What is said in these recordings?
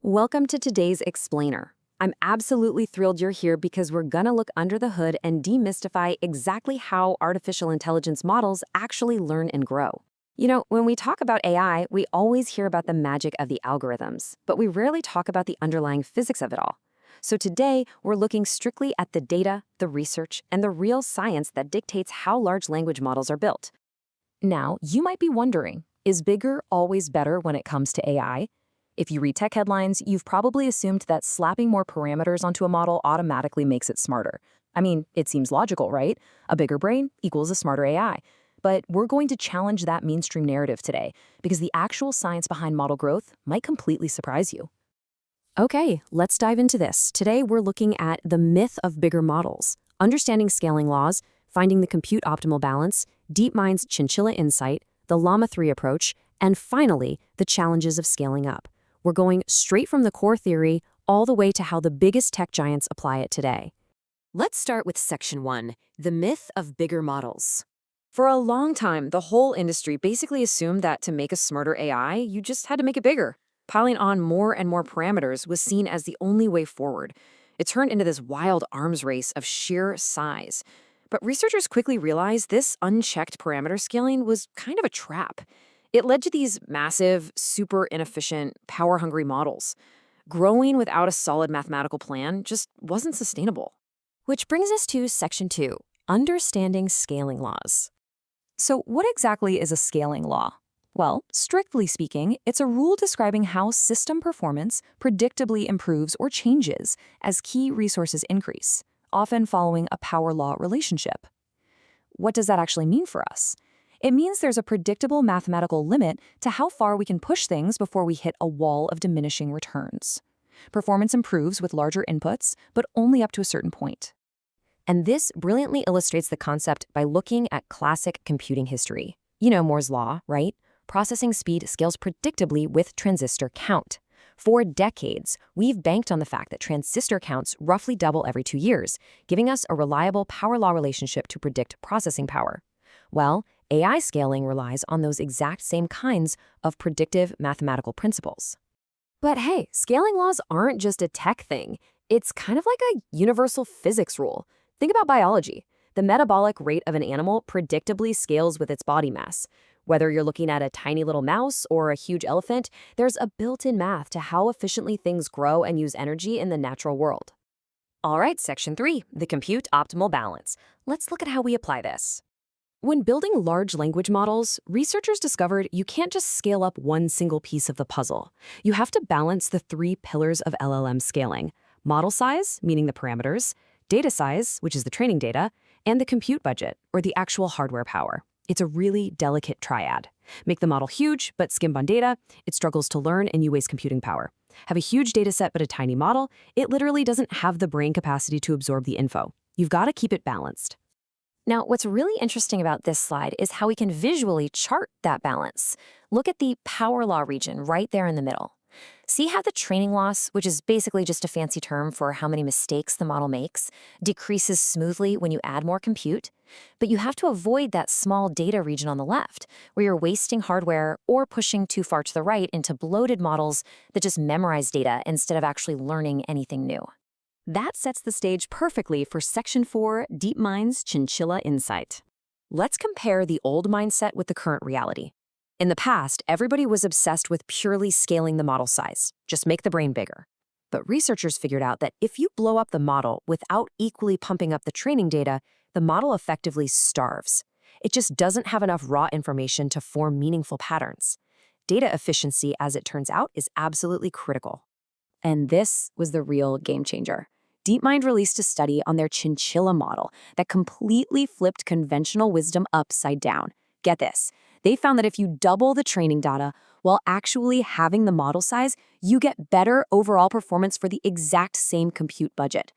Welcome to today's Explainer. I'm absolutely thrilled you're here because we're gonna look under the hood and demystify exactly how artificial intelligence models actually learn and grow. You know, when we talk about AI, we always hear about the magic of the algorithms, but we rarely talk about the underlying physics of it all. So today, we're looking strictly at the data, the research, and the real science that dictates how large language models are built. Now, you might be wondering, is bigger always better when it comes to AI? If you read tech headlines, you've probably assumed that slapping more parameters onto a model automatically makes it smarter. I mean, it seems logical, right? A bigger brain equals a smarter AI. But we're going to challenge that mainstream narrative today because the actual science behind model growth might completely surprise you. Okay, let's dive into this. Today, we're looking at the myth of bigger models, understanding scaling laws, finding the compute optimal balance, DeepMind's chinchilla insight, the Llama 3 approach, and finally, the challenges of scaling up. We're going straight from the core theory all the way to how the biggest tech giants apply it today. Let's start with Section 1, the myth of bigger models. For a long time, the whole industry basically assumed that to make a smarter AI, you just had to make it bigger. Piling on more and more parameters was seen as the only way forward. It turned into this wild arms race of sheer size. But researchers quickly realized this unchecked parameter scaling was kind of a trap. It led to these massive, super inefficient, power-hungry models. Growing without a solid mathematical plan just wasn't sustainable. Which brings us to Section 2, understanding scaling laws. So what exactly is a scaling law? Well, strictly speaking, it's a rule describing how system performance predictably improves or changes as key resources increase, often following a power law relationship. What does that actually mean for us? It means there's a predictable mathematical limit to how far we can push things before we hit a wall of diminishing returns. Performance improves with larger inputs, but only up to a certain point. And this brilliantly illustrates the concept by looking at classic computing history. You know Moore's law, right? Processing speed scales predictably with transistor count. For decades, we've banked on the fact that transistor counts roughly double every 2 years, giving us a reliable power law relationship to predict processing power. Well, AI scaling relies on those exact same kinds of predictive mathematical principles. But hey, scaling laws aren't just a tech thing. It's kind of like a universal physics rule. Think about biology. The metabolic rate of an animal predictably scales with its body mass. Whether you're looking at a tiny little mouse or a huge elephant, there's a built-in math to how efficiently things grow and use energy in the natural world. All right, Section 3, the compute optimal balance. Let's look at how we apply this. When building large language models, researchers discovered you can't just scale up one single piece of the puzzle. You have to balance the 3 pillars of LLM scaling: model size, meaning the parameters, data size, which is the training data, and the compute budget, or the actual hardware power. It's a really delicate triad. Make the model huge, but skimp on data, it struggles to learn and you waste computing power. Have a huge data set but a tiny model, it literally doesn't have the brain capacity to absorb the info. You've got to keep it balanced. Now, what's really interesting about this slide is how we can visually chart that balance. Look at the power law region right there in the middle. See how the training loss, which is basically just a fancy term for how many mistakes the model makes, decreases smoothly when you add more compute? But you have to avoid that small data region on the left, where you're wasting hardware or pushing too far to the right into bloated models that just memorize data instead of actually learning anything new. That sets the stage perfectly for Section 4, DeepMind's chinchilla insight. Let's compare the old mindset with the current reality. In the past, everybody was obsessed with purely scaling the model size. Just make the brain bigger. But researchers figured out that if you blow up the model without equally pumping up the training data, the model effectively starves. It just doesn't have enough raw information to form meaningful patterns. Data efficiency, as it turns out, is absolutely critical. And this was the real game changer. DeepMind released a study on their chinchilla model that completely flipped conventional wisdom upside down. Get this. They found that if you double the training data while actually having the model size, you get better overall performance for the exact same compute budget.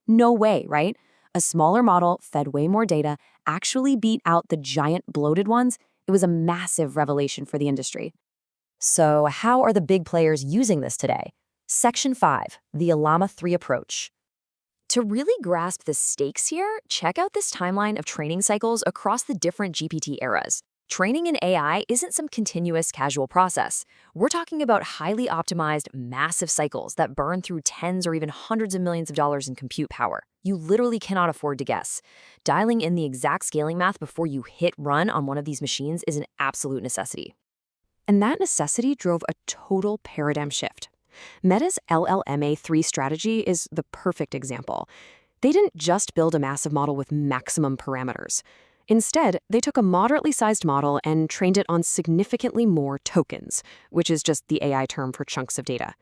No way, right? A smaller model fed way more data actually beat out the giant bloated ones. It was a massive revelation for the industry. So how are the big players using this today? Section 5, the Llama 3 approach. To really grasp the stakes here, check out this timeline of training cycles across the different GPT eras. Training an AI isn't some continuous casual process. We're talking about highly optimized, massive cycles that burn through tens or even hundreds of millions of dollars in compute power. You literally cannot afford to guess. Dialing in the exact scaling math before you hit run on one of these machines is an absolute necessity. And that necessity drove a total paradigm shift. Meta's LLMA3 strategy is the perfect example. They didn't just build a massive model with maximum parameters. Instead, they took a moderately sized model and trained it on significantly more tokens, which is just the AI term for chunks of data.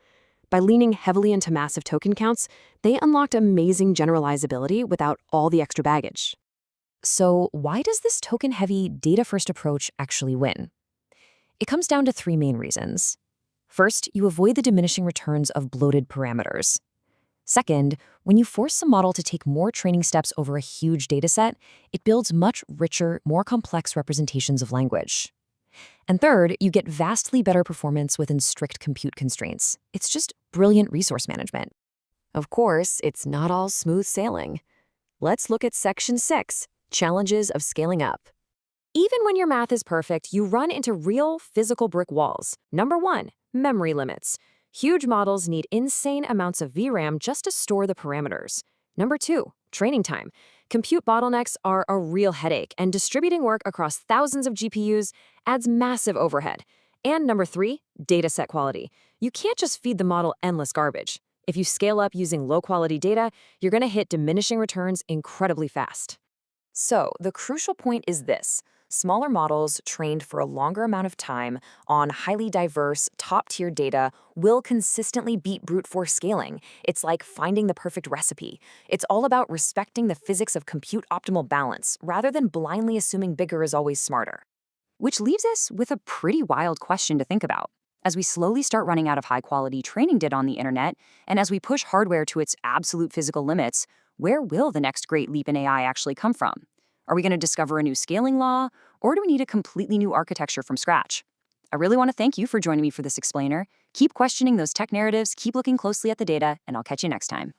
By leaning heavily into massive token counts, they unlocked amazing generalizability without all the extra baggage. So why does this token-heavy, data-first approach actually win? It comes down to three main reasons. First, you avoid the diminishing returns of bloated parameters. Second, when you force the model to take more training steps over a huge dataset, it builds much richer, more complex representations of language. And third, you get vastly better performance within strict compute constraints. It's just brilliant resource management. Of course, it's not all smooth sailing. Let's look at Section 6, Challenges of Scaling Up. Even when your math is perfect, you run into real physical brick walls. Number 1, memory limits. Huge models need insane amounts of VRAM just to store the parameters. Number 2, training time. Compute bottlenecks are a real headache, and distributing work across thousands of GPUs adds massive overhead. And number 3, dataset quality. You can't just feed the model endless garbage. If you scale up using low-quality data, you're going to hit diminishing returns incredibly fast. So, the crucial point is this. Smaller models trained for a longer amount of time on highly diverse, top-tier data will consistently beat brute force scaling. It's like finding the perfect recipe. It's all about respecting the physics of compute optimal balance rather than blindly assuming bigger is always smarter. Which leaves us with a pretty wild question to think about. As we slowly start running out of high-quality training data on the internet, and as we push hardware to its absolute physical limits, where will the next great leap in AI actually come from? Are we going to discover a new scaling law, or do we need a completely new architecture from scratch? I really want to thank you for joining me for this explainer. Keep questioning those tech narratives, keep looking closely at the data, and I'll catch you next time.